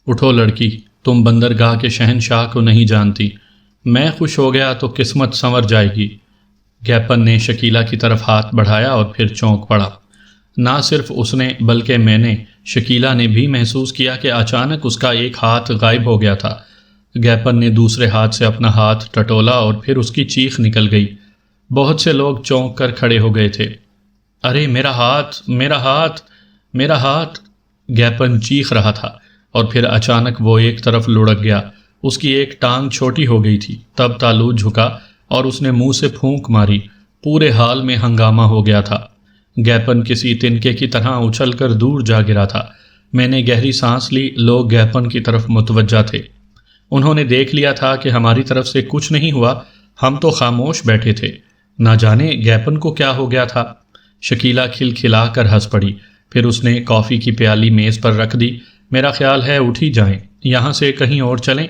اٹھو لڑکی، تم بندرگاہ کے شہنشاہ کو نہیں جانتی، میں خوش ہو گیا تو قسمت سنور جائے گی۔ گیپن نے شکیلا کی طرف ہاتھ بڑھایا اور پھر چونک پڑا۔ نہ صرف اس نے بلکہ میں نے، شکیلا نے بھی محسوس کیا کہ اچانک اس کا ایک ہاتھ غائب ہو گیا تھا۔ گیپن نے دوسرے ہاتھ سے اپنا ہاتھ ٹٹولا اور پھر اس کی چیخ نکل گئی۔ بہت سے لوگ چونک کر کھڑے ہو گئے تھے۔ ارے میرا ہاتھ، میرا ہاتھ، میرا ہاتھ! گیپن چیخ رہا تھا اور پھر اچانک وہ ایک طرف لڑک گیا۔ اس کی ایک ٹانگ چھوٹی ہو گئی تھی۔ تب تالوت جھکا اور اس نے منہ سے پھونک ماری۔ پورے حال میں ہنگامہ ہو گیا تھا۔ گیپن کسی تنکے کی طرح اچھل کر دور جا گرا تھا۔ میں نے گہری سانس لی۔ لوگ گیپن کی طرف متوجہ تھے۔ انہوں نے دیکھ لیا تھا کہ ہماری طرف سے کچھ نہیں ہوا، ہم تو خاموش بیٹھے تھے۔ نہ جانے گیپن کو کیا ہو گیا تھا۔ شکیلا کھلکھلا کر ہنس پڑی۔ پھر اس نے کافی کی پیالی میز پر رکھ دی۔ میرا خیال ہے اٹھ ہی جائیں، یہاں سے کہیں اور چلیں۔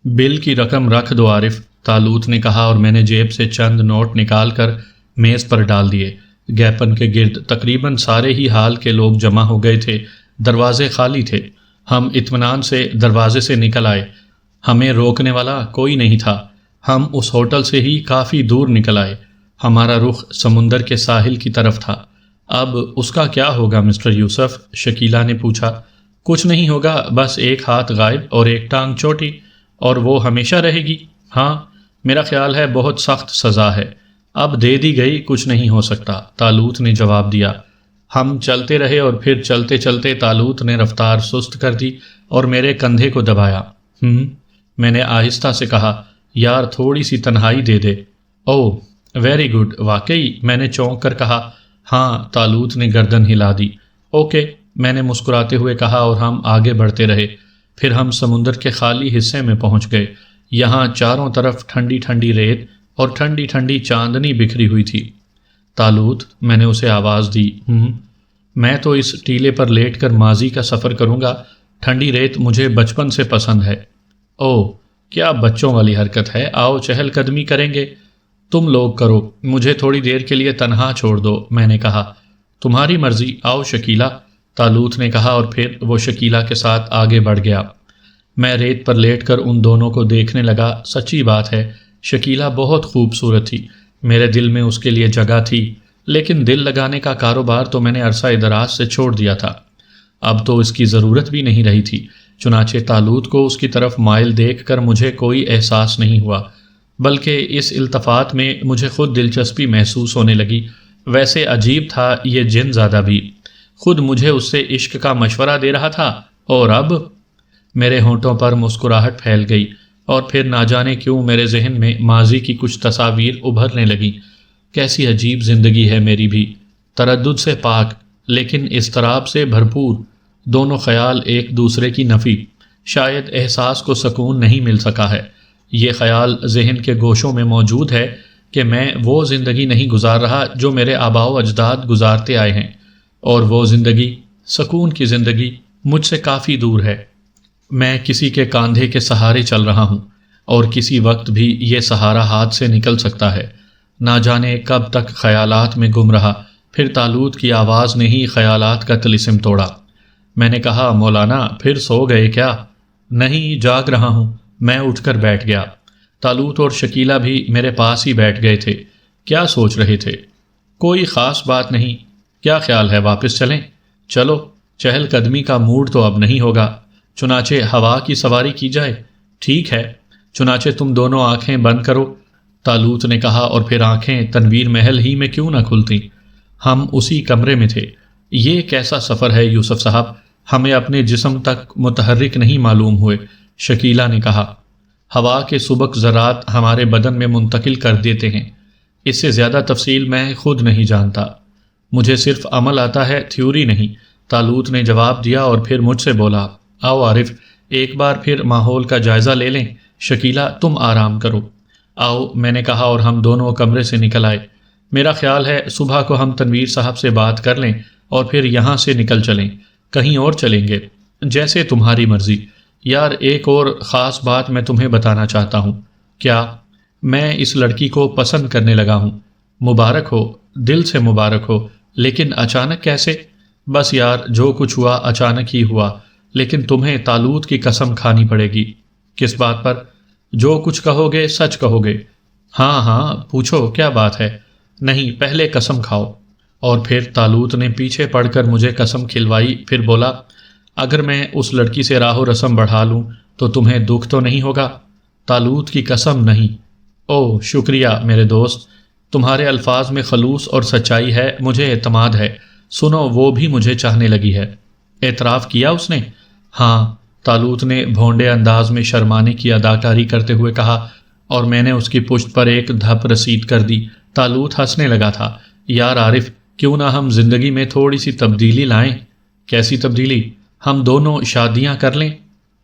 بل کی رقم رکھ دو عارف، تالوت نے کہا اور میں نے جیب سے چند نوٹ نکال کر میز پر ڈال دیے۔ گیپن کے گرد تقریباً سارے ہی حال کے لوگ جمع ہو گئے تھے۔ دروازے خالی تھے۔ ہم اطمینان سے دروازے سے نکل آئے۔ ہمیں روکنے والا کوئی نہیں تھا۔ ہم اس ہوٹل سے ہی کافی دور نکل آئے۔ ہمارا رخ سمندر کے ساحل کی طرف تھا۔ اب اس کا کیا ہوگا مسٹر یوسف؟ شکیلا نے پوچھا۔ کچھ نہیں ہوگا، بس ایک ہاتھ غائب اور ایک ٹانگ چھوٹی، اور وہ ہمیشہ رہے گی۔ ہاں، میرا خیال ہے بہت سخت سزا ہے۔ اب دے دی گئی، کچھ نہیں ہو سکتا، تالوت نے جواب دیا۔ ہم چلتے رہے اور پھر چلتے چلتے تالوت نے رفتار سست کر دی اور میرے کندھے کو دبایا۔ میں نے آہستہ سے کہا، یار تھوڑی سی تنہائی دے دے۔ اوہ ویری گڈ، واقعی؟ میں نے چونک کر کہا۔ ہاں، تالوت نے گردن ہلا دی۔ اوکے، میں نے مسکراتے ہوئے کہا اور ہم آگے بڑھتے رہے۔ پھر ہم سمندر کے خالی حصے میں پہنچ گئے۔ یہاں چاروں طرف ٹھنڈی ٹھنڈی ریت اور ٹھنڈی ٹھنڈی چاندنی بکھری ہوئی تھی۔ تالوت، میں نے اسے آواز دی۔ میں تو اس ٹیلے پر لیٹ کر ماضی کا سفر کروں گا۔ ٹھنڈی ریت مجھے بچپن سے پسند ہے۔ اوہ، کیا بچوں والی حرکت ہے، آؤ چہل قدمی کریں گے۔ تم لوگ کرو، مجھے تھوڑی دیر کے لیے تنہا چھوڑ دو، میں نے کہا۔ تمہاری مرضی، آؤ شکیلا، تالوت نے کہا اور پھر وہ شکیلا کے ساتھ آگے بڑھ گیا۔ میں ریت پر لیٹ کر ان دونوں کو دیکھنے لگا۔ سچی بات ہے، شکیلا بہت خوبصورت تھی۔ میرے دل میں اس کے لیے جگہ تھی، لیکن دل لگانے کا کاروبار تو میں نے عرصہ دراز سے چھوڑ دیا تھا۔ اب تو اس کی ضرورت بھی نہیں رہی تھی۔ چنانچہ تالوت کو اس کی طرف مائل دیکھ کر مجھے کوئی احساس نہیں ہوا، بلکہ اس التفات میں مجھے خود دلچسپی محسوس ہونے لگی۔ ویسے عجیب تھا یہ جن زادہ بھی، خود مجھے اس سے عشق کا مشورہ دے رہا تھا، اور اب میرے ہونٹوں پر مسکراہٹ پھیل گئی، اور پھر نہ جانے کیوں میرے ذہن میں ماضی کی کچھ تصاویر ابھرنے لگیں۔ کیسی عجیب زندگی ہے میری بھی، تردد سے پاک لیکن اضطراب سے بھرپور، دونوں خیال ایک دوسرے کی نفی۔ شاید احساس کو سکون نہیں مل سکا ہے۔ یہ خیال ذہن کے گوشوں میں موجود ہے کہ میں وہ زندگی نہیں گزار رہا جو میرے آباء و اجداد گزارتے آئے ہیں، اور وہ زندگی، سکون کی زندگی، مجھ سے کافی دور ہے۔ میں کسی کے کاندھے کے سہارے چل رہا ہوں، اور کسی وقت بھی یہ سہارا ہاتھ سے نکل سکتا ہے۔ نہ جانے کب تک خیالات میں گم رہا، پھر تالوت کی آواز نے ہی خیالات کا طلسم توڑا۔ میں نے کہا، مولانا پھر سو گئے کیا؟ نہیں، جاگ رہا ہوں، میں اٹھ کر بیٹھ گیا۔ تالوت اور شکیلا بھی میرے پاس ہی بیٹھ گئے تھے۔ کیا سوچ رہے تھے؟ کوئی خاص بات نہیں۔ کیا خیال ہے واپس چلیں؟ چلو، چہل قدمی کا موڈ تو اب نہیں ہوگا، چنانچہ ہوا کی سواری کی جائے۔ ٹھیک ہے، چنانچہ تم دونوں آنکھیں بند کرو، تالوت نے کہا، اور پھر آنکھیں تنویر محل ہی میں کیوں نہ کھلتی۔ ہم اسی کمرے میں تھے۔ یہ کیسا سفر ہے یوسف صاحب، ہمیں اپنے جسم تک متحرک نہیں معلوم ہوئے، شکیلا نے کہا۔ ہوا کے سبک ذرات ہمارے بدن میں منتقل کر دیتے ہیں۔ اس سے زیادہ تفصیل میں خود نہیں جانتا، مجھے صرف عمل آتا ہے، تھیوری نہیں، تالوت نے جواب دیا اور پھر مجھ سے بولا، آؤ عارف، ایک بار پھر ماحول کا جائزہ لے لیں۔ شکیلا، تم آرام کرو۔ آؤ، میں نے کہا اور ہم دونوں کمرے سے نکل آئے۔ میرا خیال ہے صبح کو ہم تنویر صاحب سے بات کر لیں اور پھر یہاں سے نکل چلیں، کہیں اور چلیں گے، جیسے تمہاری مرضی۔ یار ایک اور خاص بات میں تمہیں بتانا چاہتا ہوں۔ کیا؟ میں اس لڑکی کو پسند کرنے لگا ہوں۔ مبارک ہو، دل سے مبارک ہو، لیکن اچانک کیسے؟ بس یار، جو کچھ ہوا اچانک ہی ہوا، لیکن تمہیں طالوت کی قسم کھانی پڑے گی۔ کس بات پر؟ جو کچھ کہو گے سچ کہو گے۔ ہاں ہاں پوچھو کیا بات ہے؟ نہیں، پہلے قسم کھاؤ۔ اور پھر طالوت نے پیچھے پڑ کر مجھے قسم کھلوائی، پھر بولا، اگر میں اس لڑکی سے راہ و رسم بڑھا لوں تو تمہیں دکھ تو نہیں ہوگا؟ طالوت کی قسم نہیں۔ اوہ شکریہ میرے دوست، تمہارے الفاظ میں خلوص اور سچائی ہے، مجھے اعتماد ہے۔ سنو، وہ بھی مجھے چاہنے لگی ہے۔ اعتراف کیا اس نے؟ ہاں، طالوت نے بھونڈے انداز میں شرمانے کی اداکاری کرتے ہوئے کہا، اور میں نے اس کی پشت پر ایک دھپ رسید کر دی۔ طالوت ہنسنے لگا تھا۔ یار عارف، کیوں نہ ہم زندگی میں تھوڑی سی تبدیلی لائیں؟ کیسی تبدیلی؟ ہم دونوں شادیاں کر لیں۔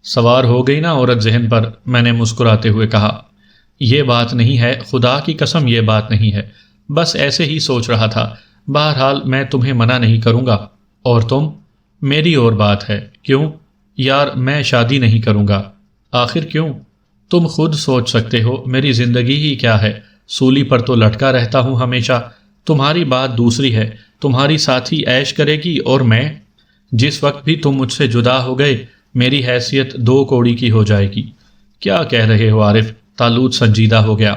سوار ہو گئی نا عورت ذہن پر، میں نے مسکراتے ہوئے کہا۔ یہ بات نہیں ہے، خدا کی قسم یہ بات نہیں ہے، بس ایسے ہی سوچ رہا تھا۔ بہرحال میں تمہیں منع نہیں کروں گا۔ اور تم؟ میری اور بات ہے۔ کیوں؟ یار میں شادی نہیں کروں گا۔ آخر کیوں؟ تم خود سوچ سکتے ہو، میری زندگی ہی کیا ہے، سولی پر تو لٹکا رہتا ہوں ہمیشہ۔ تمہاری بات دوسری ہے، تمہاری ساتھی عیش کرے گی اور میں، جس وقت بھی تم مجھ سے جدا ہو گئے میری حیثیت 2 کوڑی کی ہو جائے گی۔ کیا کہہ رہے ہو عارف؟ طالوت سنجیدہ ہو گیا۔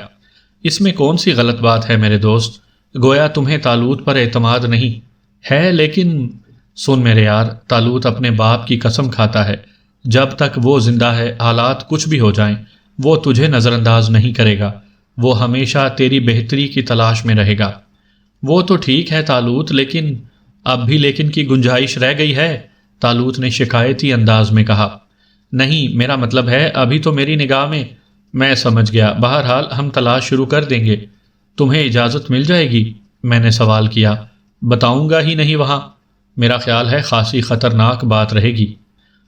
اس میں کون سی غلط بات ہے میرے دوست؟ گویا تمہیں طالوت پر اعتماد نہیں ہے، لیکن سن میرے یار، طالوت اپنے باپ کی قسم کھاتا ہے، جب تک وہ زندہ ہے حالات کچھ بھی ہو جائیں وہ تجھے نظر انداز نہیں کرے گا، وہ ہمیشہ تیری بہتری کی تلاش میں رہے گا۔ وہ تو ٹھیک ہے طالوت، لیکن اب بھی لیکن کی گنجائش رہ گئی ہے، طالوت نے شکایتی انداز میں کہا۔ نہیں، میرا مطلب ہے ابھی تو میری نگاہ میں سمجھ گیا، بہرحال ہم تلاش شروع کر دیں گے۔ تمہیں اجازت مل جائے گی؟ میں نے سوال کیا۔ بتاؤں گا ہی نہیں وہاں، میرا خیال ہے خاصی خطرناک بات رہے گی۔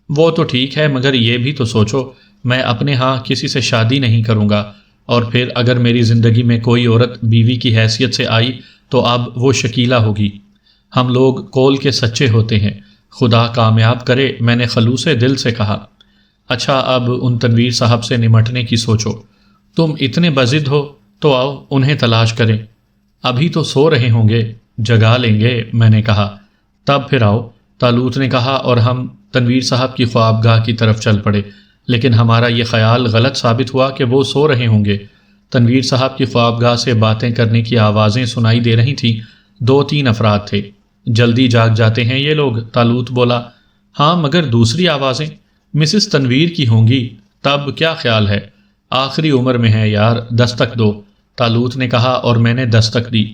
وہ تو ٹھیک ہے، مگر یہ بھی تو سوچو، میں اپنے ہاں کسی سے شادی نہیں کروں گا، اور پھر اگر میری زندگی میں کوئی عورت بیوی کی حیثیت سے آئی تو اب وہ شکیلہ ہوگی۔ ہم لوگ قول کے سچے ہوتے ہیں، خدا کامیاب کرے، میں نے خلوص دل سے کہا۔ اچھا، اب ان تنویر صاحب سے نمٹنے کی سوچو۔ تم اتنے بضد ہو تو آؤ انہیں تلاش کریں۔ ابھی تو سو رہے ہوں گے، جگا لیں گے، میں نے کہا۔ تب پھر آؤ، طالوت نے کہا، اور ہم تنویر صاحب کی خوابگاہ کی طرف چل پڑے، لیکن ہمارا یہ خیال غلط ثابت ہوا کہ وہ سو رہے ہوں گے۔ تنویر صاحب کی خوابگاہ سے باتیں کرنے کی آوازیں سنائی دے رہی تھیں۔ 2-3 افراد تھے۔ جلدی جاگ جاتے ہیں یہ لوگ، طالوت بولا۔ ہاں، مگر دوسری آوازیں مسز تنویر کی ہوں گی۔ تب کیا خیال ہے؟ آخری عمر میں ہے یار، دستک دو، طالوت نے کہا، اور میں نے دستک دی۔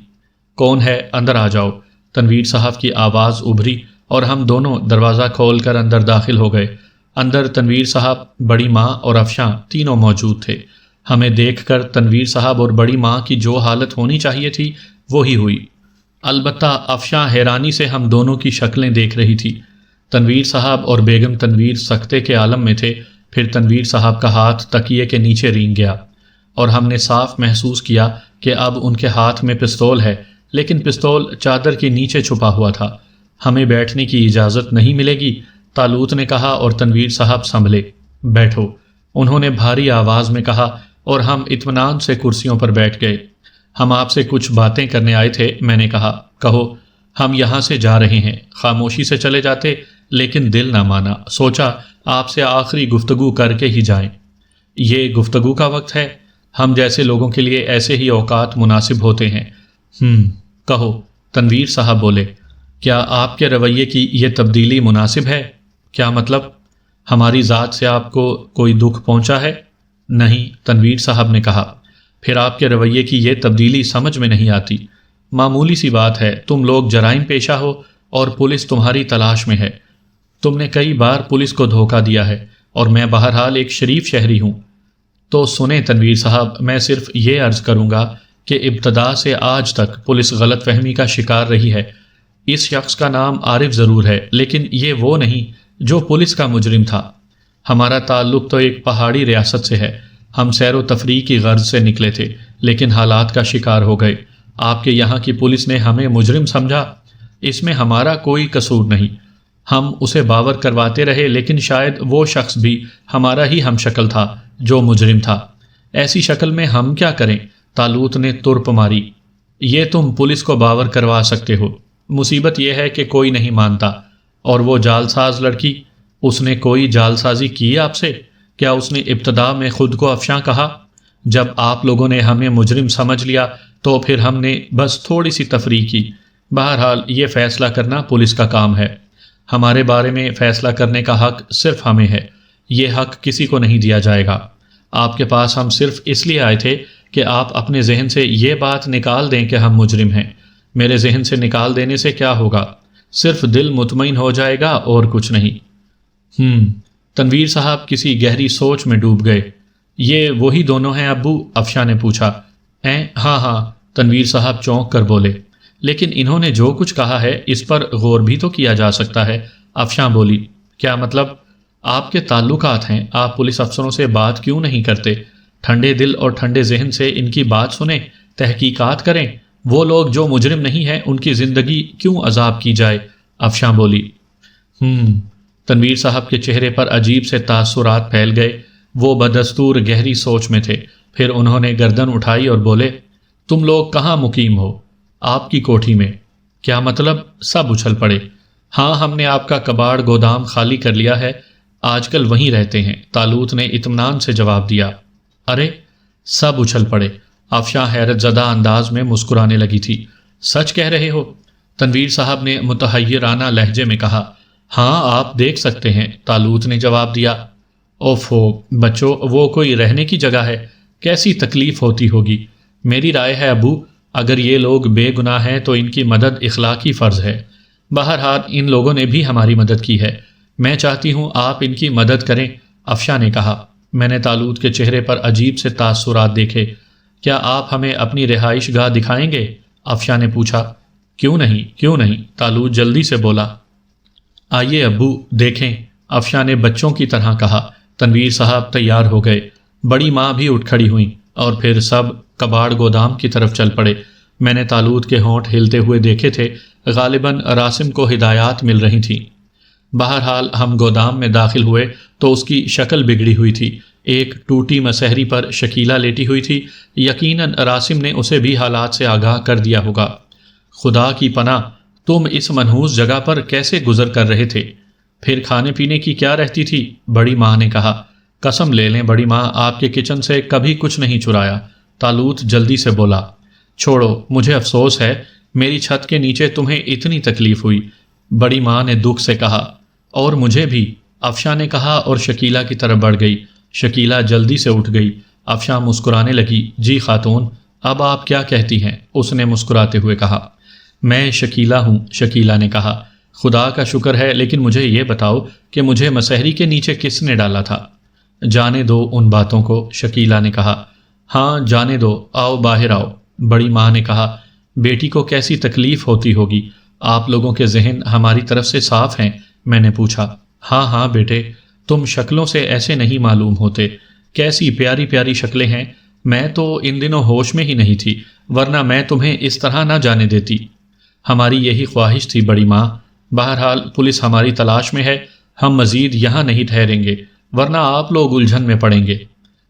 کون ہے؟ اندر آ جاؤ، تنویر صاحب کی آواز ابھری، اور ہم دونوں دروازہ کھول کر اندر داخل ہو گئے۔ اندر تنویر صاحب، بڑی ماں اور افشاں تینوں موجود تھے۔ ہمیں دیکھ کر تنویر صاحب اور بڑی ماں کی جو حالت ہونی چاہیے تھی وہی ہوئی۔ البتہ افشاں حیرانی سے ہم دونوں کی شکلیں دیکھ رہی تھی۔ تنویر صاحب اور بیگم تنویر سکتے کے عالم میں تھے۔ پھر تنویر صاحب کا ہاتھ تکیے کے نیچے رینگ گیا، اور ہم نے صاف محسوس کیا کہ اب ان کے ہاتھ میں پستول ہے، لیکن پستول چادر کے نیچے چھپا ہوا تھا۔ ہمیں بیٹھنے کی اجازت نہیں ملے گی، طالوت نے کہا، اور تنویر صاحب سنبھلے۔ بیٹھو، انہوں نے بھاری آواز میں کہا، اور ہم اطمینان سے کرسیوں پر بیٹھ گئے۔ ہم آپ سے کچھ باتیں کرنے آئے تھے، میں نے کہا۔ کہو۔ ہم یہاں سے جا رہے ہیں، خاموشی سے چلے جاتے، لیکن دل نہ مانا، سوچا آپ سے آخری گفتگو کر کے ہی جائیں۔ یہ گفتگو کا وقت ہے، ہم جیسے لوگوں کے لیے ایسے ہی اوقات مناسب ہوتے ہیں۔ کہو، تنویر صاحب بولے۔ کیا آپ کے رویے کی یہ تبدیلی مناسب ہے؟ کیا مطلب؟ ہماری ذات سے آپ کو کوئی دکھ پہنچا ہے؟ نہیں، تنویر صاحب نے کہا۔ پھر آپ کے رویے کی یہ تبدیلی سمجھ میں نہیں آتی۔ معمولی سی بات ہے، تم لوگ جرائم پیشہ ہو اور پولیس تمہاری تلاش میں ہے۔ تم نے کئی بار پولیس کو دھوکہ دیا ہے، اور میں بہرحال ایک شریف شہری ہوں۔ تو سنیں تنویر صاحب، میں صرف یہ عرض کروں گا کہ ابتدا سے آج تک پولیس غلط فہمی کا شکار رہی ہے۔ اس شخص کا نام عارف ضرور ہے، لیکن یہ وہ نہیں جو پولیس کا مجرم تھا۔ ہمارا تعلق تو ایک پہاڑی ریاست سے ہے۔ ہم سیر و تفریح کی غرض سے نکلے تھے، لیکن حالات کا شکار ہو گئے۔ آپ کے یہاں کی پولیس نے ہمیں مجرم سمجھا۔ اس میں ہمارا کوئی قصور نہیں، ہم اسے باور کرواتے رہے، لیکن شاید وہ شخص بھی ہمارا ہی ہم شکل تھا جو مجرم تھا۔ ایسی شکل میں ہم کیا کریں؟ طالوت نے ترپ ماری۔ یہ تم پولیس کو باور کروا سکتے ہو، مصیبت یہ ہے کہ کوئی نہیں مانتا، اور وہ جعلساز لڑکی، اس نے کوئی جالسازی کی آپ سے؟ کیا اس نے ابتدا میں خود کو افشاں کہا؟ جب آپ لوگوں نے ہمیں مجرم سمجھ لیا تو پھر ہم نے بس تھوڑی سی تفریح کی۔ بہرحال یہ فیصلہ کرنا پولیس کا کام ہے۔ ہمارے بارے میں فیصلہ کرنے کا حق صرف ہمیں ہے، یہ حق کسی کو نہیں دیا جائے گا۔ آپ کے پاس ہم صرف اس لیے آئے تھے کہ آپ اپنے ذہن سے یہ بات نکال دیں کہ ہم مجرم ہیں۔ میرے ذہن سے نکال دینے سے کیا ہوگا؟ صرف دل مطمئن ہو جائے گا اور کچھ نہیں۔ تنویر صاحب کسی گہری سوچ میں ڈوب گئے۔ یہ وہی دونوں ہیں ابو؟ افشاں نے پوچھا۔ ہاں ہاں، تنویر صاحب چونک کر بولے۔ لیکن انہوں نے جو کچھ کہا ہے اس پر غور بھی تو کیا جا سکتا ہے، افشاں بولی۔ کیا مطلب؟ آپ کے تعلقات ہیں، آپ پولیس افسروں سے بات کیوں نہیں کرتے؟ ٹھنڈے دل اور ٹھنڈے ذہن سے ان کی بات سنیں، تحقیقات کریں۔ وہ لوگ جو مجرم نہیں ہیں ان کی زندگی کیوں عذاب کی جائے؟ افشاں بولی۔ تنویر صاحب کے چہرے پر عجیب سے تاثرات پھیل گئے۔ وہ بدستور گہری سوچ میں تھے۔ پھر انہوں نے گردن اٹھائی اور بولے، تم لوگ کہاں مقیم ہو؟ آپ کی کوٹھی میں۔ کیا مطلب؟ سب اچھل پڑے۔ ہاں، ہم نے آپ کا کباڑ گودام خالی کر لیا ہے، آج کل وہیں رہتے ہیں، طالوت نے اطمینان سے جواب دیا۔ ارے! سب اچھل پڑے۔ افشاں حیرت زدہ انداز میں مسکرانے لگی تھی۔ سچ کہہ رہے ہو؟ تنویر صاحب نے متحیرانہ لہجے میں کہا۔ ہاں، آپ دیکھ سکتے ہیں، طالوت نے جواب دیا۔ اوفو بچوں، وہ کوئی رہنے کی جگہ ہے؟ کیسی تکلیف ہوتی ہوگی۔ میری رائے ہے ابو، اگر یہ لوگ بے گناہ ہیں تو ان کی مدد اخلاقی فرض ہے۔ بہرحال ان لوگوں نے بھی ہماری مدد کی ہے، میں چاہتی ہوں آپ ان کی مدد کریں، افشاں نے کہا۔ میں نے طالوت کے چہرے پر عجیب سے تاثرات دیکھے۔ کیا آپ ہمیں اپنی رہائش گاہ دکھائیں گے؟ افشاں نے پوچھا۔ کیوں نہیں، طالوت جلدی سے بولا۔ آئیے ابو، دیکھیں، افشاں نے بچوں کی طرح کہا۔ تنویر صاحب تیار ہو گئے، بڑی ماں بھی اٹھ کھڑی ہوئیں، اور پھر سب کباڑ گودام کی طرف چل پڑے۔ میں نے طالوت کے ہونٹ ہلتے ہوئے دیکھے تھے، غالباً راسم کو ہدایات مل رہی تھیں۔ بہرحال ہم گودام میں داخل ہوئے تو اس کی شکل بگڑی ہوئی تھی۔ ایک ٹوٹی مسہری پر شکیلہ لیٹی ہوئی تھی۔ یقیناً راسم نے اسے بھی حالات سے آگاہ کر دیا ہوگا۔ خدا کی پناہ، تم اس منحوس جگہ پر کیسے گزر کر رہے تھے؟ پھر کھانے پینے کی کیا رہتی تھی؟ بڑی ماں نے کہا۔ قسم لے لیں بڑی ماں، آپ کے کچن سے کبھی کچھ نہیں چرایا، طالوت جلدی سے بولا۔ چھوڑو، مجھے افسوس ہے، میری چھت کے نیچے تمہیں اتنی تکلیف ہوئی، بڑی ماں نے دکھ سے کہا۔ اور مجھے بھی، افشاں نے کہا اور شکیلہ کی طرف بڑھ گئی۔ شکیلہ جلدی سے اٹھ گئی۔ افشاں مسکرانے لگی۔ جی خاتون، اب آپ کیا کہتی ہیں؟ اس نے مسکراتے ہوئے کہا۔ میں شکیلہ ہوں، شکیلہ نے کہا۔ خدا کا شکر ہے، لیکن مجھے یہ بتاؤ کہ مجھے مسہری کے نیچے کس نے ڈالا تھا؟ جانے دو ان باتوں کو، شکیلہ نے کہا۔ ہاں جانے دو، آؤ باہر آؤ، بڑی ماں نے کہا۔ بیٹی کو کیسی تکلیف ہوتی ہوگی؟ آپ لوگوں کے ذہن ہماری طرف سے صاف ہیں؟ میں نے پوچھا۔ ہاں بیٹے، تم شکلوں سے ایسے نہیں معلوم ہوتے، کیسی پیاری پیاری شکلیں ہیں۔ میں تو ان دنوں ہوش میں ہی نہیں تھی، ورنہ میں تمہیں اس طرح نہ جانے دیتی۔ ہماری یہی خواہش تھی بڑی ماں۔ بہرحال پولیس ہماری تلاش میں ہے، ہم مزید یہاں نہیں ٹھہریں گے، ورنہ آپ لوگ الجھن میں پڑیں گے۔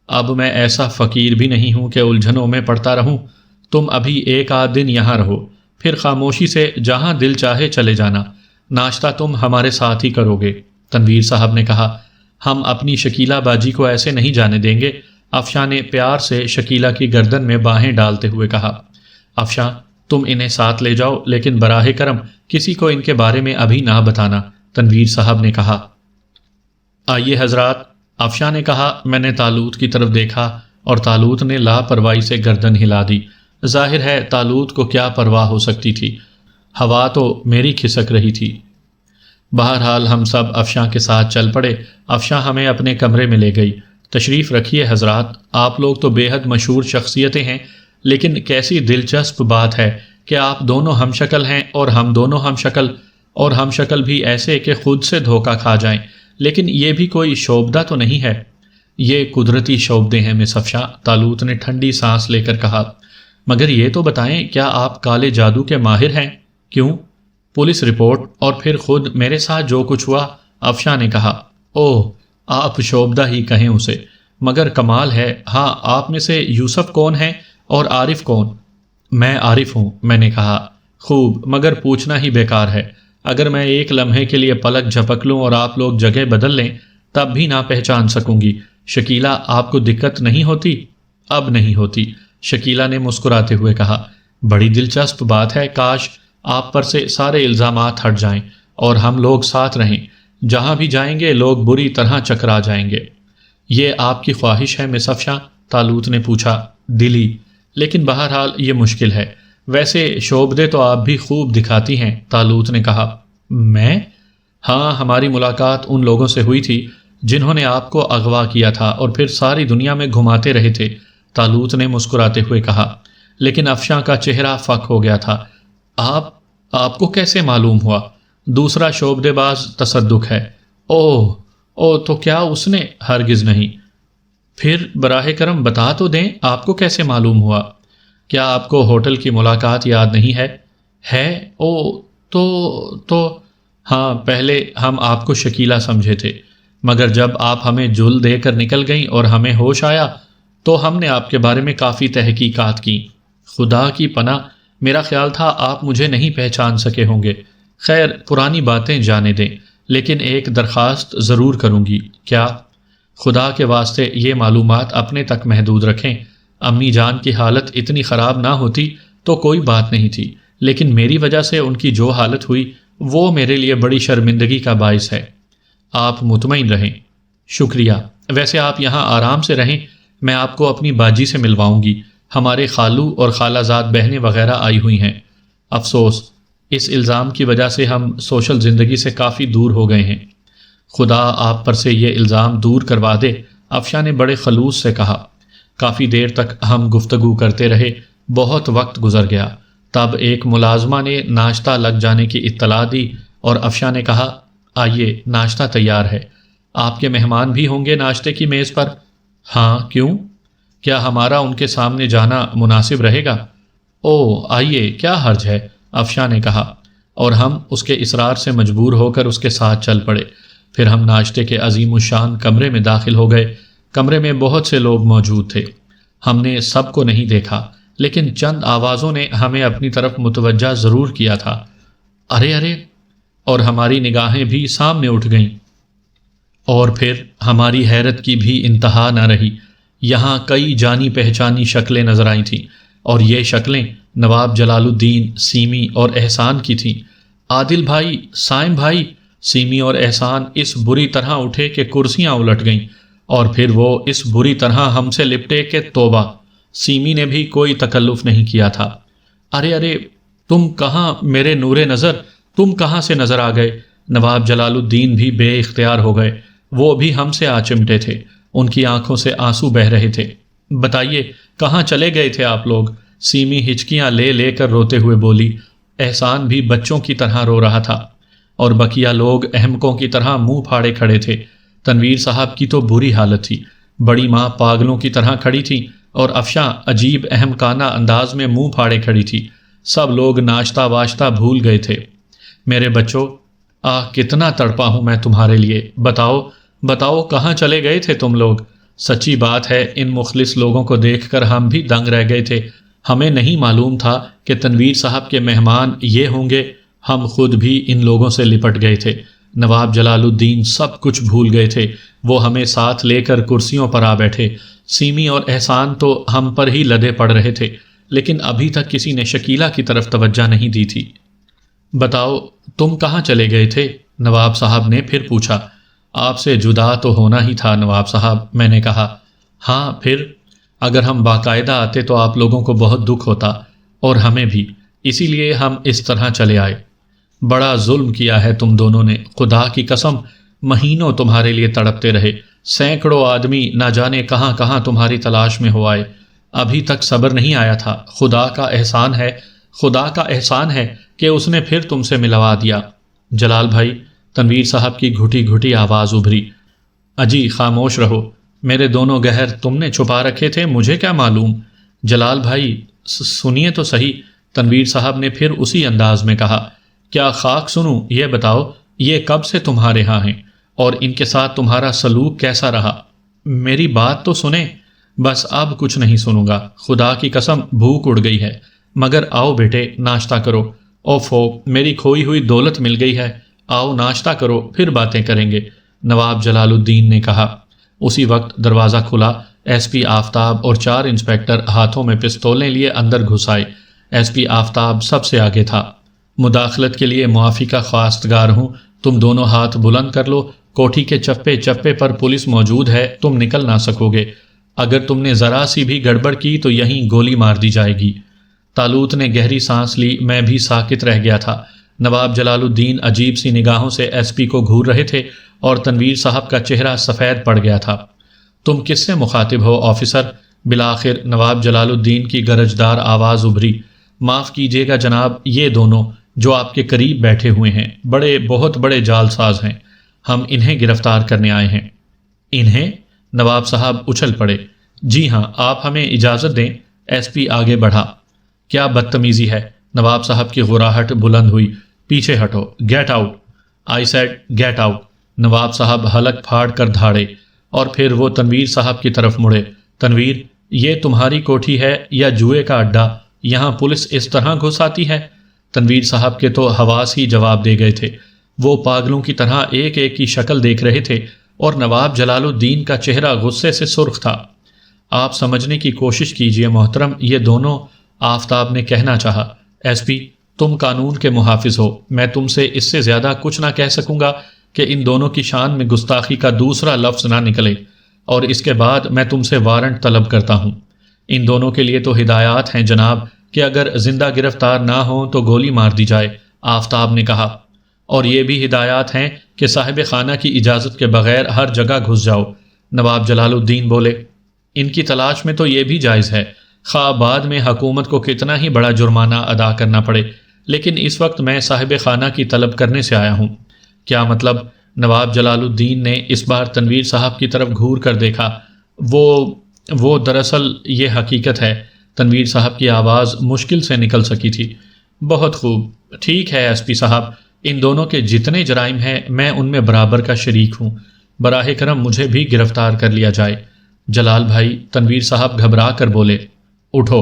اب میں ایسا فقیر بھی نہیں ہوں کہ الجھنوں میں پڑتا رہوں۔ تم ابھی ایک آدھ دن یہاں رہو، پھر خاموشی سے جہاں دل چاہے چلے جانا، ناشتہ تم ہمارے ساتھ ہی کرو گے، تنویر صاحب نے کہا۔ ہم اپنی شکیلہ باجی کو ایسے نہیں جانے دیں گے، افشاں نے پیار سے شکیلہ کی گردن میں باہیں ڈالتے ہوئے کہا۔ افشاں، تم انہیں ساتھ لے جاؤ، لیکن براہ کرم کسی کو ان کے بارے میں ابھی نہ بتانا، تنویر صاحب نے کہا۔ آئیے حضرات، افشاں نے کہا۔ میں نے طالوت کی طرف دیکھا اور طالوت نے لاپرواہی سے گردن ہلا دی۔ ظاہر ہے طالوت کو کیا پرواہ ہو سکتی تھی، ہوا تو میری کھسک رہی تھی۔ بہرحال ہم سب افشاں کے ساتھ چل پڑے۔ افشاں ہمیں اپنے کمرے میں لے گئی۔ تشریف رکھیے حضرات، آپ لوگ تو بے حد مشہور شخصیتیں ہیں، لیکن کیسی دلچسپ بات ہے کہ آپ دونوں ہم شکل ہیں اور ہم دونوں ہم شکل، اور ہم شکل بھی ایسے کہ خود سے دھوکہ کھا جائیں۔ لیکن یہ بھی کوئی شوبدہ تو نہیں ہے؟ یہ قدرتی شوبدے ہیں مس افشاں، طالوت نے ٹھنڈی سانس لے کر کہا۔ مگر یہ تو بتائیں، کیا آپ کالے جادو کے ماہر ہیں؟ کیوں؟ پولیس رپورٹ اور پھر خود میرے ساتھ جو کچھ ہوا، افشاں نے کہا۔ اوہ، آپ شوبدہ ہی کہیں اسے، مگر کمال ہے۔ ہاں، آپ میں سے یوسف کون ہے اور عارف کون؟ میں عارف ہوں، میں نے کہا۔ خوب، مگر پوچھنا ہی بیکار ہے، اگر میں ایک لمحے کے لیے پلک جھپک لوں اور آپ لوگ جگہ بدل لیں تب بھی نہ پہچان سکوں گی۔ شکیلہ آپ کو دقت نہیں ہوتی؟ اب نہیں ہوتی، شکیلہ نے مسکراتے ہوئے کہا۔ بڑی دلچسپ بات ہے، کاش آپ پر سے سارے الزامات ہٹ جائیں اور ہم لوگ ساتھ رہیں۔ جہاں بھی جائیں گے لوگ بری طرح چکرا جائیں گے۔ یہ آپ کی خواہش ہے مس افشاں؟ طالوت نے پوچھا۔ دلی، لیکن بہرحال یہ مشکل ہے۔ ویسے شعبدے تو آپ بھی خوب دکھاتی ہیں، طالوت نے کہا۔ میں؟ ہاں، ہماری ملاقات ان لوگوں سے ہوئی تھی جنہوں نے آپ کو اغوا کیا تھا اور پھر ساری دنیا میں گھماتے رہے تھے، طالوت نے مسکراتے ہوئے کہا۔ لیکن افشاں کا چہرہ فک ہو گیا تھا۔ آپ کو کیسے معلوم ہوا؟ دوسرا شعبدے باز تصدق ہے۔ اوہ تو کیا اس نے؟ ہرگز نہیں۔ پھر براہ کرم بتا تو دیں، آپ کو کیسے معلوم ہوا؟ کیا آپ کو ہوٹل کی ملاقات یاد نہیں ہے؟ تو ہاں، پہلے ہم آپ کو شکیلہ سمجھے تھے، مگر جب آپ ہمیں جل دے کر نکل گئیں اور ہمیں ہوش آیا تو ہم نے آپ کے بارے میں کافی تحقیقات کی۔ خدا کی پناہ، میرا خیال تھا آپ مجھے نہیں پہچان سکے ہوں گے۔ خیر، پرانی باتیں جانے دیں، لیکن ایک درخواست ضرور کروں گی۔ کیا؟ خدا کے واسطے یہ معلومات اپنے تک محدود رکھیں۔ امی جان کی حالت اتنی خراب نہ ہوتی تو کوئی بات نہیں تھی، لیکن میری وجہ سے ان کی جو حالت ہوئی وہ میرے لیے بڑی شرمندگی کا باعث ہے۔ آپ مطمئن رہیں۔ شکریہ۔ ویسے آپ یہاں آرام سے رہیں، میں آپ کو اپنی باجی سے ملواؤں گی۔ ہمارے خالو اور خالہ زاد بہنیں وغیرہ آئی ہوئی ہیں۔ افسوس، اس الزام کی وجہ سے ہم سوشل زندگی سے کافی دور ہو گئے ہیں۔ خدا آپ پر سے یہ الزام دور کروا دے، افشاں نے بڑے خلوص سے کہا۔ کافی دیر تک ہم گفتگو کرتے رہے، بہت وقت گزر گیا۔ تب ایک ملازمہ نے ناشتہ لگ جانے کی اطلاع دی اور افشاں نے کہا، آئیے، ناشتہ تیار ہے۔ آپ کے مہمان بھی ہوں گے ناشتے کی میز پر؟ ہاں، کیوں؟ کیا ہمارا ان کے سامنے جانا مناسب رہے گا؟ آئیے، کیا حرج ہے، افشاں نے کہا، اور ہم اس کے اصرار سے مجبور ہو کر اس کے ساتھ چل پڑے۔ پھر ہم ناشتے کے عظیم الشان کمرے میں داخل ہو گئے۔ کمرے میں بہت سے لوگ موجود تھے۔ ہم نے سب کو نہیں دیکھا، لیکن چند آوازوں نے ہمیں اپنی طرف متوجہ ضرور کیا تھا۔ ارے ارے، اور ہماری نگاہیں بھی سامنے اٹھ گئیں، اور پھر ہماری حیرت کی بھی انتہا نہ رہی۔ یہاں کئی جانی پہچانی شکلیں نظر آئی تھیں، اور یہ شکلیں نواب جلال الدین، سیمی اور احسان کی تھیں۔ عادل بھائی، سائم بھائی، سیمی اور احسان اس بری طرح اٹھے کہ کرسیاں الٹ گئیں، اور پھر وہ اس بری طرح ہم سے لپٹے کہ توبہ، سیمی نے بھی کوئی تکلف نہیں کیا تھا۔ ارے ارے، تم کہاں میرے نور نظر، تم کہاں سے نظر آ گئے؟ نواب جلال الدین بھی بے اختیار ہو گئے۔ وہ بھی ہم سے آ چمٹے تھے، ان کی آنکھوں سے آنسو بہہ رہے تھے۔ بتائیے، کہاں چلے گئے تھے آپ لوگ؟ سیمی ہچکیاں لے لے کر روتے ہوئے بولی۔ احسان بھی بچوں کی طرح رو رہا تھا، اور بقیہ لوگ احمقوں کی طرح منہ پھاڑے کھڑے تھے۔ تنویر صاحب کی تو بری حالت تھی، بڑی ماں پاگلوں کی طرح کھڑی تھی، اور افشاں عجیب احمقانہ انداز میں منہ پھاڑے کھڑی تھی۔ سب لوگ ناشتہ واشتہ بھول گئے تھے۔ میرے بچوں، کتنا تڑپا ہوں میں تمہارے لیے۔ بتاؤ کہاں چلے گئے تھے تم لوگ؟ سچی بات ہے، ان مخلص لوگوں کو دیکھ کر ہم بھی دنگ رہ گئے تھے۔ ہمیں نہیں معلوم تھا کہ تنویر صاحب کے مہمان یہ ہوں گے۔ ہم خود بھی ان لوگوں سے لپٹ گئے تھے۔ نواب جلال الدین سب کچھ بھول گئے تھے، وہ ہمیں ساتھ لے کر کرسیوں پر آ بیٹھے۔ سیمی اور احسان تو ہم پر ہی لدے پڑ رہے تھے، لیکن ابھی تک کسی نے شکیلہ کی طرف توجہ نہیں دی تھی۔ بتاؤ، تم کہاں چلے گئے تھے؟ نواب صاحب نے پھر پوچھا۔ آپ سے جدا تو ہونا ہی تھا نواب صاحب، میں نے کہا۔ ہاں، پھر اگر ہم باقاعدہ آتے تو آپ لوگوں کو بہت دکھ ہوتا، اور ہمیں بھی، اسی لیے ہم اس طرح چلے آئے۔ بڑا ظلم کیا ہے تم دونوں نے، خدا کی قسم، مہینوں تمہارے لیے تڑپتے رہے، سینکڑوں آدمی نہ جانے کہاں کہاں تمہاری تلاش میں ہو آئے، ابھی تک صبر نہیں آیا تھا۔ خدا کا احسان ہے کہ اس نے پھر تم سے ملوا دیا۔ جلال بھائی، تنویر صاحب کی گھٹی گھٹی آواز ابھری۔ اجی خاموش رہو، میرے دونوں گہر تم نے چھپا رکھے تھے، مجھے کیا معلوم؟ جلال بھائی سنیے تو صحیح، تنویر صاحب نے پھر اسی انداز میں کہا۔ کیا خاک سنوں؟ یہ بتاؤ، یہ کب سے تمہارے ہاں ہیں، اور ان کے ساتھ تمہارا سلوک کیسا رہا؟ میری بات تو سنیں۔ بس اب کچھ نہیں سنوں گا، خدا کی قسم بھوک اڑ گئی ہے۔ مگر آؤ بیٹے، ناشتہ کرو، اوفو، میری کھوئی ہوئی دولت مل گئی ہے، آؤ ناشتہ کرو پھر باتیں کریں گے، نواب جلال الدین نے کہا۔ اسی وقت دروازہ کھلا، ایس پی آفتاب اور 4 انسپکٹر ہاتھوں میں پستولیں لیے اندر گھس آئے۔ ایس پی آفتاب سب سے آگے تھا۔ مداخلت کے لیے معافی کا خواستگار ہوں، تم دونوں ہاتھ بلند کر لو، کوٹھی کے چپے چپے پر پولیس موجود ہے، تم نکل نہ سکو گے، اگر تم نے ذرا سی بھی گڑبڑ کی تو یہیں گولی مار دی جائے گی۔ طالوت نے گہری سانس لی، میں بھی ساکت رہ گیا تھا۔ نواب جلال الدین عجیب سی نگاہوں سے ایس پی کو گھور رہے تھے اور تنویر صاحب کا چہرہ سفید پڑ گیا تھا۔ تم کس سے مخاطب ہو آفیسر؟ بالآخر نواب جلال الدین کی گرجدار آواز ابھری۔ معاف کیجیے گا جناب، یہ دونوں جو آپ کے قریب بیٹھے ہوئے ہیں بہت بڑے جعل ساز ہیں، ہم انہیں گرفتار کرنے آئے ہیں۔ انہیں؟ نواب صاحب اچھل پڑے۔ جی ہاں، آپ ہمیں اجازت دیں۔ ایس پی آگے بڑھا۔ کیا بدتمیزی ہے؟ نواب صاحب کی غراہٹ بلند ہوئی۔ پیچھے ہٹو، get out, I said get out. نواب صاحب حلق پھاڑ کر دھاڑے اور پھر وہ تنویر صاحب کی طرف مڑے۔ تنویر، یہ تمہاری کوٹھی ہے یا جوئے کا اڈا؟ یہاں پولیس اس طرح گھس آتی ہے؟ تنویر صاحب کے تو حواس ہی جواب دے گئے تھے، وہ پاگلوں کی طرح ایک ایک کی شکل دیکھ رہے تھے اور نواب جلال الدین کا چہرہ غصے سے سرخ تھا۔ آپ سمجھنے کی کوشش کیجئے محترم، یہ دونوں، آفتاب نے کہنا چاہا۔ ایس پی، تم قانون کے محافظ ہو، میں تم سے اس سے زیادہ کچھ نہ کہہ سکوں گا کہ ان دونوں کی شان میں گستاخی کا دوسرا لفظ نہ نکلے، اور اس کے بعد میں تم سے وارنٹ طلب کرتا ہوں۔ ان دونوں کے لیے تو ہدایات ہیں جناب کہ اگر زندہ گرفتار نہ ہوں تو گولی مار دی جائے، آفتاب نے کہا۔ اور یہ بھی ہدایات ہیں کہ صاحب خانہ کی اجازت کے بغیر ہر جگہ گھس جاؤ، نواب جلال الدین بولے۔ ان کی تلاش میں تو یہ بھی جائز ہے، خواہ بعد میں حکومت کو کتنا ہی بڑا جرمانہ ادا کرنا پڑے، لیکن اس وقت میں صاحب خانہ کی طلب کرنے سے آیا ہوں۔ کیا مطلب؟ نواب جلال الدین نے اس بار تنویر صاحب کی طرف گھور کر دیکھا۔ وہ دراصل یہ حقیقت ہے، تنویر صاحب کی آواز مشکل سے نکل سکی تھی۔ بہت خوب، ٹھیک ہے ایس پی صاحب، ان دونوں کے جتنے جرائم ہیں میں ان میں برابر کا شریک ہوں، براہ کرم مجھے بھی گرفتار کر لیا جائے۔ جلال بھائی، تنویر صاحب گھبرا کر بولے۔ اٹھو،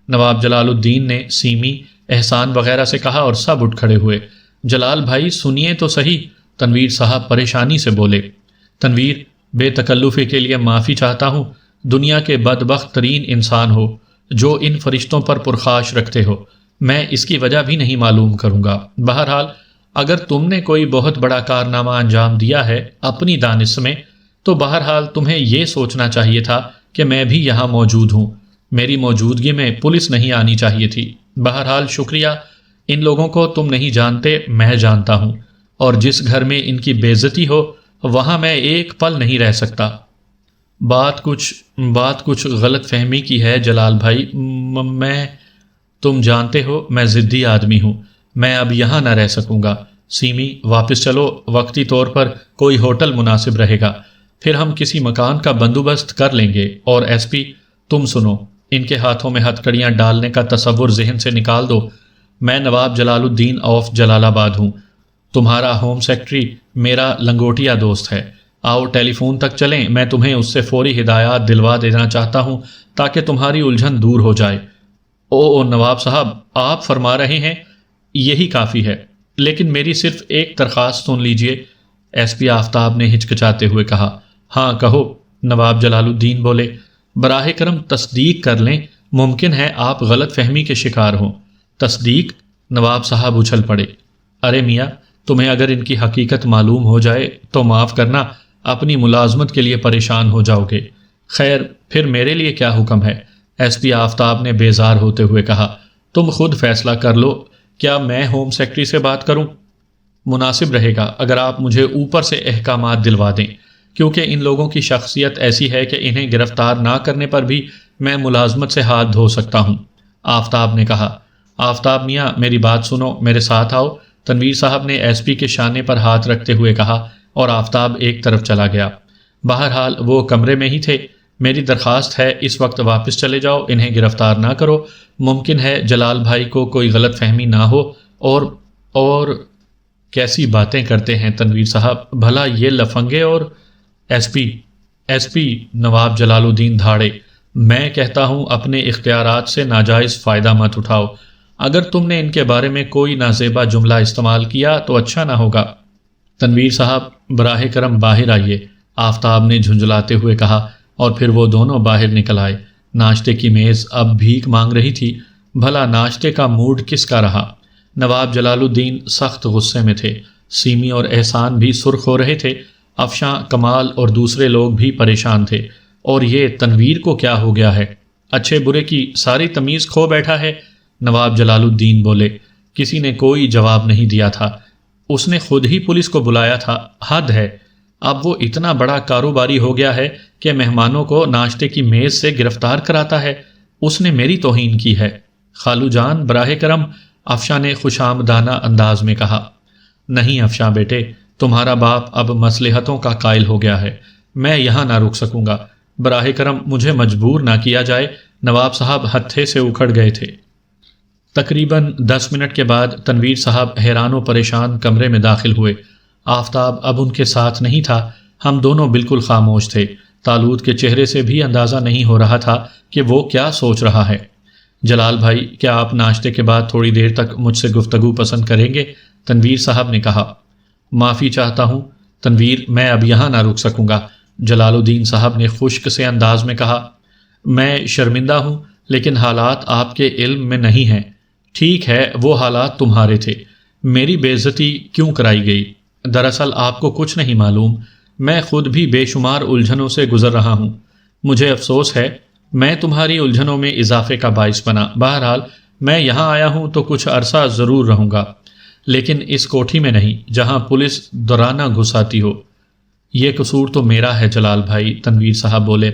نواب جلال الدین نے سیمی، احسان وغیرہ سے کہا اور سب اٹھ کھڑے ہوئے۔ جلال بھائی سنیے تو صحیح، تنویر صاحب پریشانی سے بولے۔ تنویر، بے تکلفی کے لیے معافی چاہتا ہوں، دنیا کے بدبخت ترین انسان ہو جو ان فرشتوں پر پرخاش رکھتے ہو، میں اس کی وجہ بھی نہیں معلوم کروں گا۔ بہرحال اگر تم نے کوئی بہت بڑا کارنامہ انجام دیا ہے اپنی دانش میں، تو بہرحال تمہیں یہ سوچنا چاہیے تھا کہ میں بھی یہاں موجود ہوں، میری موجودگی میں پولیس نہیں آنی چاہیے تھی۔ بہرحال شکریہ، ان لوگوں کو تم نہیں جانتے، میں جانتا ہوں، اور جس گھر میں ان کی بے عزتی ہو وہاں میں ایک پل نہیں رہ سکتا۔ بات کچھ غلط فہمی کی ہے جلال بھائی، تم جانتے ہو میں ضدی آدمی ہوں، میں اب یہاں نہ رہ سکوں گا۔ سیمی، واپس چلو، وقتی طور پر کوئی ہوٹل مناسب رہے گا، پھر ہم کسی مکان کا بندوبست کر لیں گے۔ اور ایس پی، تم سنو، ان کے ہاتھوں میں ہتھ کڑیاں ڈالنے کا تصور ذہن سے نکال دو۔ میں نواب جلال الدین آف جلال آباد ہوں، تمہارا ہوم سیکرٹری میرا لنگوٹیا دوست ہے، آؤ ٹیلی فون تک چلیں، میں تمہیں اس سے فوری ہدایات دلوا دینا چاہتا ہوں تاکہ تمہاری الجھن دور ہو جائے۔ او نواب صاحب، آپ فرما رہے ہیں، یہی کافی ہے، لیکن میری صرف ایک درخواست سن لیجئے، ایس پی آفتاب نے ہچکچاتے ہوئے کہا۔ ہاں کہو، نواب جلال الدین بولے۔ براہ کرم تصدیق کر لیں، ممکن ہے آپ غلط فہمی کے شکار ہوں۔ تصدیق؟ نواب صاحب اچھل پڑے۔ ارے میاں، تمہیں اگر ان کی حقیقت معلوم ہو جائے تو معاف کرنا، اپنی ملازمت کے لیے پریشان ہو جاؤ گے۔ خیر، پھر میرے لیے کیا حکم ہے؟ ایس پی آفتاب نے بیزار ہوتے ہوئے کہا۔ تم خود فیصلہ کر لو، کیا میں ہوم سیکرٹری سے بات کروں؟ مناسب رہے گا اگر آپ مجھے اوپر سے احکامات دلوا دیں، کیونکہ ان لوگوں کی شخصیت ایسی ہے کہ انہیں گرفتار نہ کرنے پر بھی میں ملازمت سے ہاتھ دھو سکتا ہوں، آفتاب نے کہا۔ آفتاب میاں، میری بات سنو، میرے ساتھ آؤ، تنویر صاحب نے ایس پی کے شانے پر ہاتھ رکھتے ہوئے کہا، اور آفتاب ایک طرف چلا گیا۔ بہرحال وہ کمرے میں ہی تھے۔ میری درخواست ہے اس وقت واپس چلے جاؤ، انہیں گرفتار نہ کرو، ممکن ہے جلال بھائی کو کوئی غلط فہمی نہ ہو، اور کیسی باتیں کرتے ہیں تنویر صاحب، بھلا یہ لفنگے اور… ایس پی نواب جلال الدین دھاڑے۔ میں کہتا ہوں اپنے اختیارات سے ناجائز فائدہ مت اٹھاؤ، اگر تم نے ان کے بارے میں کوئی نازیبا جملہ استعمال کیا تو اچھا نہ ہوگا۔ تنویر صاحب براہ کرم باہر آئیے، آفتاب نے جھنجھلاتے ہوئے کہا، اور پھر وہ دونوں باہر نکل آئے۔ ناشتے کی میز اب بھیک مانگ رہی تھی، بھلا ناشتے کا موڈ کس کا رہا؟ نواب جلال الدین سخت غصے میں تھے، سیمی اور احسان بھی سرخ ہو رہے تھے، افشاں، کمال اور دوسرے لوگ بھی پریشان تھے۔ اور یہ تنویر کو کیا ہو گیا ہے؟ اچھے برے کی ساری تمیز کھو بیٹھا ہے۔ نواب جلال الدین بولے۔ کسی نے کوئی جواب نہیں دیا تھا۔ اس نے خود ہی پولیس کو بلایا تھا، حد ہے۔ اب وہ اتنا بڑا کاروباری ہو گیا ہے کہ مہمانوں کو ناشتے کی میز سے گرفتار کراتا ہے۔ اس نے میری توہین کی ہے۔ خالو جان براہ کرم، افشاں نے خوشامدانہ انداز میں کہا۔ نہیں افشاں بیٹے، تمہارا باپ اب مصلحتوں کا قائل ہو گیا ہے، میں یہاں نہ رک سکوں گا، براہ کرم مجھے مجبور نہ کیا جائے۔ نواب صاحب ہتھے سے اکھڑ گئے تھے۔ تقریباً 10 منٹ کے بعد تنویر صاحب حیران و پریشان کمرے میں داخل ہوئے۔ آفتاب اب ان کے ساتھ نہیں تھا، ہم دونوں بالکل خاموش تھے۔ طالوت کے چہرے سے بھی اندازہ نہیں ہو رہا تھا کہ وہ کیا سوچ رہا ہے۔ جلال بھائی، کیا آپ ناشتے کے بعد تھوڑی دیر تک مجھ سے گفتگو پسند کریں گے؟ تنویر صاحب نے کہا۔ معافی چاہتا ہوں تنویر، میں اب یہاں نہ رک سکوں گا، جلال الدین صاحب نے خشک سے انداز میں کہا۔ میں شرمندہ ہوں، لیکن حالات آپ کے علم میں نہیں ہیں۔ ٹھیک ہے، وہ حالات تمہارے تھے، میری بے عزتی کیوں کرائی گئی؟ دراصل آپ کو کچھ نہیں معلوم، میں خود بھی بے شمار الجھنوں سے گزر رہا ہوں۔ مجھے افسوس ہے میں تمہاری الجھنوں میں اضافے کا باعث بنا۔ بہرحال میں یہاں آیا ہوں تو کچھ عرصہ ضرور رہوں گا، لیکن اس کوٹھی میں نہیں جہاں پولیس دورانہ گھس آتی ہو۔ یہ قصور تو میرا ہے جلال بھائی، تنویر صاحب بولے۔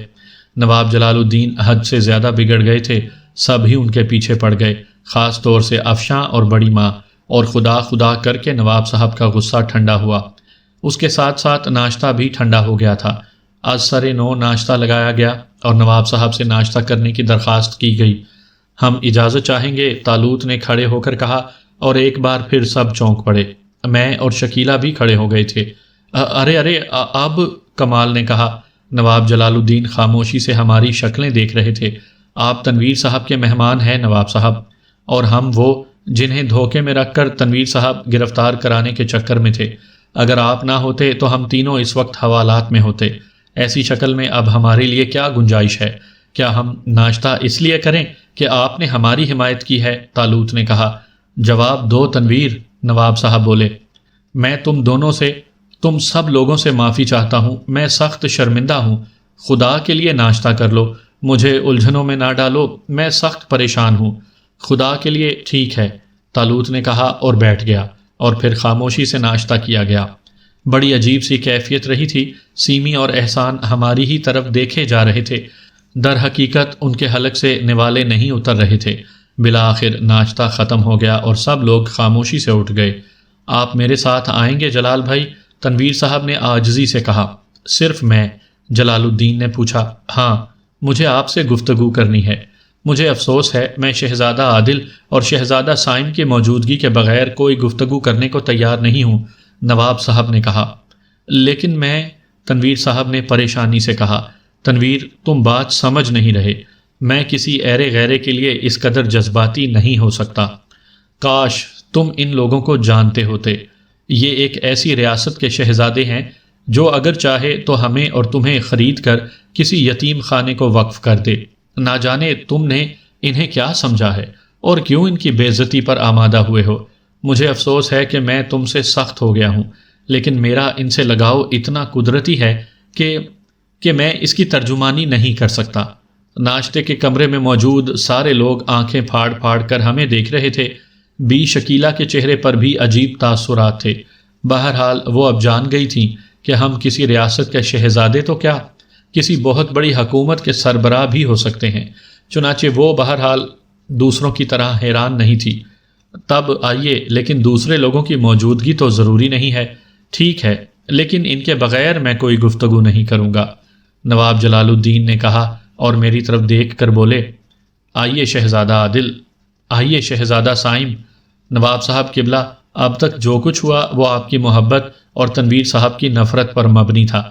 نواب جلال الدین حد سے زیادہ بگڑ گئے تھے، سب ہی ان کے پیچھے پڑ گئے، خاص طور سے افشاں اور بڑی ماں، اور خدا خدا کر کے نواب صاحب کا غصہ ٹھنڈا ہوا۔ اس کے ساتھ ساتھ ناشتہ بھی ٹھنڈا ہو گیا تھا۔ از سر نو ناشتہ لگایا گیا اور نواب صاحب سے ناشتہ کرنے کی درخواست کی گئی۔ ہم اجازت چاہیں گے، طالوت نے کھڑے ہو کر کہا، اور ایک بار پھر سب چونک پڑے۔ میں اور شکیلہ بھی کھڑے ہو گئے تھے۔ ارے اب، کمال نے کہا۔ نواب جلال الدین خاموشی سے ہماری شکلیں دیکھ رہے تھے۔ آپ تنویر صاحب کے مہمان ہیں نواب صاحب، اور ہم وہ جنہیں دھوکے میں رکھ کر تنویر صاحب گرفتار کرانے کے چکر میں تھے۔ اگر آپ نہ ہوتے تو ہم تینوں اس وقت حوالات میں ہوتے۔ ایسی شکل میں اب ہمارے لیے کیا گنجائش ہے؟ کیا ہم ناشتہ اس لیے کریں کہ آپ نے ہماری حمایت کی ہے؟ طالوت نے کہا۔ جواب دو تنویر، نواب صاحب بولے۔ میں تم دونوں سے، تم سب لوگوں سے معافی چاہتا ہوں، میں سخت شرمندہ ہوں۔ خدا کے لیے ناشتہ کر لو، مجھے الجھنوں میں نہ ڈالو، میں سخت پریشان ہوں۔ خدا کے لیے ٹھیک ہے، طالوت نے کہا اور بیٹھ گیا، اور پھر خاموشی سے ناشتہ کیا گیا۔ بڑی عجیب سی کیفیت رہی تھی۔ سیمی اور احسان ہماری ہی طرف دیکھے جا رہے تھے، در حقیقت ان کے حلق سے نوالے نہیں اتر رہے تھے۔ بالآخر ناشتہ ختم ہو گیا اور سب لوگ خاموشی سے اٹھ گئے۔ آپ میرے ساتھ آئیں گے جلال بھائی؟ تنویر صاحب نے عاجزی سے کہا۔ صرف میں؟ جلال الدین نے پوچھا۔ ہاں، مجھے آپ سے گفتگو کرنی ہے۔ مجھے افسوس ہے میں شہزادہ عادل اور شہزادہ سائم کی موجودگی کے بغیر کوئی گفتگو کرنے کو تیار نہیں ہوں، نواب صاحب نے کہا۔ لیکن میں، تنویر صاحب نے پریشانی سے کہا۔ تنویر، تم بات سمجھ نہیں رہے، میں کسی ایرے غیرے کے لیے اس قدر جذباتی نہیں ہو سکتا۔ کاش تم ان لوگوں کو جانتے ہوتے۔ یہ ایک ایسی ریاست کے شہزادے ہیں جو اگر چاہے تو ہمیں اور تمہیں خرید کر کسی یتیم خانے کو وقف کر دے۔ نہ جانے تم نے انہیں کیا سمجھا ہے اور کیوں ان کی بے عزتی پر آمادہ ہوئے ہو۔ مجھے افسوس ہے کہ میں تم سے سخت ہو گیا ہوں، لیکن میرا ان سے لگاؤ اتنا قدرتی ہے کہ میں اس کی ترجمانی نہیں کر سکتا۔ ناشتے کے کمرے میں موجود سارے لوگ آنکھیں پھاڑ پھاڑ کر ہمیں دیکھ رہے تھے۔ بی شکیلہ کے چہرے پر بھی عجیب تاثرات تھے۔ بہرحال وہ اب جان گئی تھیں کہ ہم کسی ریاست کے شہزادے تو کیا، کسی بہت بڑی حکومت کے سربراہ بھی ہو سکتے ہیں۔ چنانچہ وہ بہرحال دوسروں کی طرح حیران نہیں تھی۔ تب آئیے، لیکن دوسرے لوگوں کی موجودگی تو ضروری نہیں ہے۔ ٹھیک ہے، لیکن ان کے بغیر میں کوئی گفتگو نہیں کروں گا، نواب جلال الدین نے کہا اور میری طرف دیکھ کر بولے۔ آئیے شہزادہ عادل، آئیے شہزادہ سائم۔ نواب صاحب قبلہ، اب تک جو کچھ ہوا وہ آپ کی محبت اور تنویر صاحب کی نفرت پر مبنی تھا۔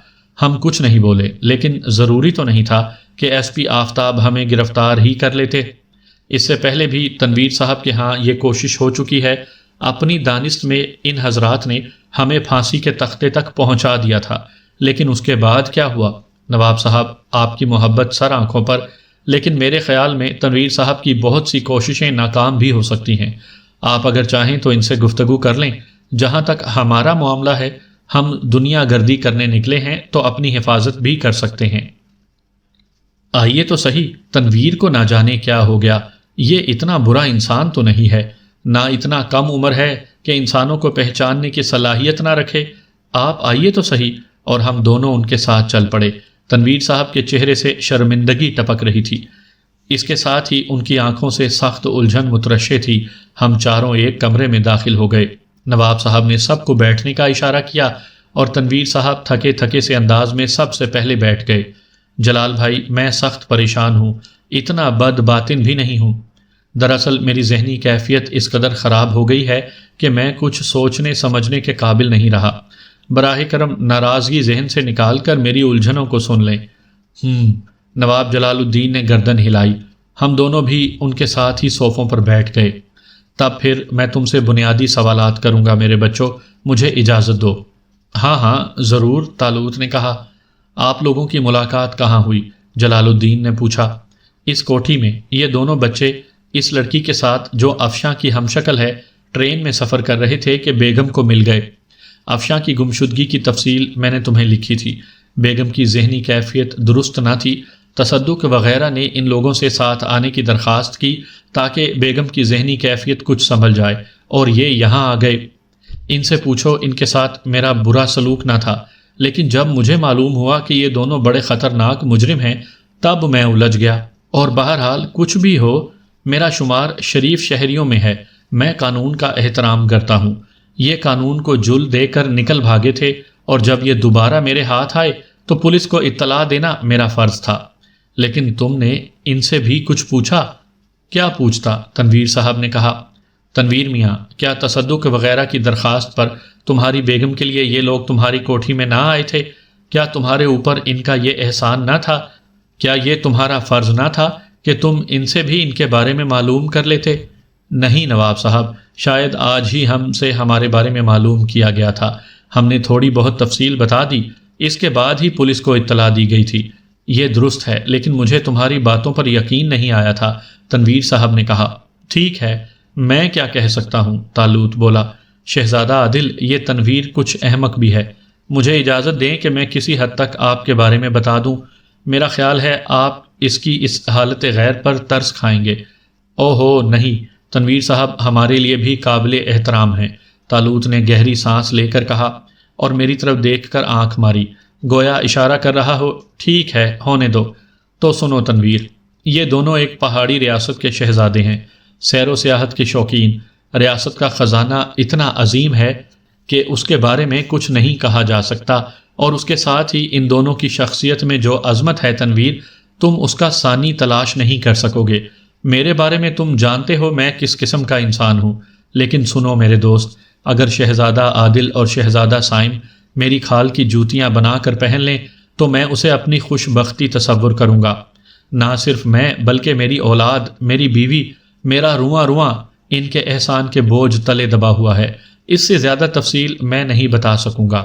ہم کچھ نہیں بولے، لیکن ضروری تو نہیں تھا کہ ایس پی آفتاب ہمیں گرفتار ہی کر لیتے۔ اس سے پہلے بھی تنویر صاحب کے ہاں یہ کوشش ہو چکی ہے، اپنی دانست میں ان حضرات نے ہمیں پھانسی کے تختے تک پہنچا دیا تھا، لیکن اس کے بعد کیا ہوا؟ نواب صاحب، آپ کی محبت سر آنکھوں پر، لیکن میرے خیال میں تنویر صاحب کی بہت سی کوششیں ناکام بھی ہو سکتی ہیں۔ آپ اگر چاہیں تو ان سے گفتگو کر لیں۔ جہاں تک ہمارا معاملہ ہے، ہم دنیا گردی کرنے نکلے ہیں تو اپنی حفاظت بھی کر سکتے ہیں۔ آئیے تو صحیح، تنویر کو نہ جانے کیا ہو گیا، یہ اتنا برا انسان تو نہیں ہے، نہ اتنا کم عمر ہے کہ انسانوں کو پہچاننے کی صلاحیت نہ رکھے۔ آپ آئیے تو صحیح، اور ہم دونوں ان کے ساتھ چل پڑے۔ تنویر صاحب کے چہرے سے شرمندگی ٹپک رہی تھی، اس کے ساتھ ہی ان کی آنکھوں سے سخت الجھن مترشح تھی۔ ہم چاروں ایک کمرے میں داخل ہو گئے۔ نواب صاحب نے سب کو بیٹھنے کا اشارہ کیا اور تنویر صاحب تھکے تھکے سے انداز میں سب سے پہلے بیٹھ گئے۔ جلال بھائی، میں سخت پریشان ہوں، اتنا بد باطن بھی نہیں ہوں۔ دراصل میری ذہنی کیفیت اس قدر خراب ہو گئی ہے کہ میں کچھ سوچنے سمجھنے کے قابل نہیں رہا۔ براہ کرم ناراضگی ذہن سے نکال کر میری الجھنوں کو سن لیں۔ نواب جلال الدین نے گردن ہلائی۔ ہم دونوں بھی ان کے ساتھ ہی صوفوں پر بیٹھ گئے۔ تب پھر میں تم سے بنیادی سوالات کروں گا میرے بچوں، مجھے اجازت دو۔ ہاں ضرور، طالوت نے کہا۔ آپ لوگوں کی ملاقات کہاں ہوئی؟ جلال الدین نے پوچھا۔ اس کوٹھی میں، یہ دونوں بچے اس لڑکی کے ساتھ جو افشاں کی ہمشکل ہے ٹرین میں سفر کر رہے تھے کہ بیگم کو مل گئے۔ افشاں کی گمشدگی کی تفصیل میں نے تمہیں لکھی تھی۔ بیگم کی ذہنی کیفیت درست نہ تھی۔ تصدق وغیرہ نے ان لوگوں سے ساتھ آنے کی درخواست کی تاکہ بیگم کی ذہنی کیفیت کچھ سنبھل جائے، اور یہ یہاں آ گئے۔ ان سے پوچھو، ان کے ساتھ میرا برا سلوک نہ تھا، لیکن جب مجھے معلوم ہوا کہ یہ دونوں بڑے خطرناک مجرم ہیں تب میں الجھ گیا۔ اور بہرحال کچھ بھی ہو، میرا شمار شریف شہریوں میں ہے، میں قانون کا احترام کرتا ہوں۔ یہ قانون کو جل دے کر نکل بھاگے تھے، اور جب یہ دوبارہ میرے ہاتھ آئے تو پولیس کو اطلاع دینا میرا فرض تھا۔ لیکن تم نے ان سے بھی کچھ پوچھا؟ کیا پوچھتا؟ تنویر صاحب نے کہا۔ تنویر میاں، کیا تصدق وغیرہ کی درخواست پر تمہاری بیگم کے لیے یہ لوگ تمہاری کوٹھی میں نہ آئے تھے؟ کیا تمہارے اوپر ان کا یہ احسان نہ تھا؟ کیا یہ تمہارا فرض نہ تھا کہ تم ان سے بھی ان کے بارے میں معلوم کر لیتے؟ نہیں نواب صاحب، شاید آج ہی ہم سے ہمارے بارے میں معلوم کیا گیا تھا۔ ہم نے تھوڑی بہت تفصیل بتا دی، اس کے بعد ہی پولیس کو اطلاع دی گئی تھی۔ یہ درست ہے، لیکن مجھے تمہاری باتوں پر یقین نہیں آیا تھا، تنویر صاحب نے کہا۔ ٹھیک ہے، میں کیا کہہ سکتا ہوں، طالوت بولا۔ شہزادہ عادل، یہ تنویر کچھ احمق بھی ہے۔ مجھے اجازت دیں کہ میں کسی حد تک آپ کے بارے میں بتا دوں۔ میرا خیال ہے آپ اس کی اس حالت غیر پر ترس کھائیں گے۔ اوہو نہیں، تنویر صاحب ہمارے لیے بھی قابل احترام ہیں، طالوت نے گہری سانس لے کر کہا، اور میری طرف دیکھ کر آنکھ ماری، گویا اشارہ کر رہا ہو ٹھیک ہے، ہونے دو۔ تو سنو تنویر، یہ دونوں ایک پہاڑی ریاست کے شہزادے ہیں، سیر و سیاحت کے شوقین۔ ریاست کا خزانہ اتنا عظیم ہے کہ اس کے بارے میں کچھ نہیں کہا جا سکتا، اور اس کے ساتھ ہی ان دونوں کی شخصیت میں جو عظمت ہے تنویر، تم اس کا ثانی تلاش نہیں کر سکو گے۔ میرے بارے میں تم جانتے ہو میں کس قسم کا انسان ہوں، لیکن سنو میرے دوست، اگر شہزادہ عادل اور شہزادہ سائم میری کھال کی جوتیاں بنا کر پہن لیں تو میں اسے اپنی خوش بختی تصور کروں گا۔ نہ صرف میں بلکہ میری اولاد، میری بیوی، میرا رواں رواں ان کے احسان کے بوجھ تلے دبا ہوا ہے۔ اس سے زیادہ تفصیل میں نہیں بتا سکوں گا۔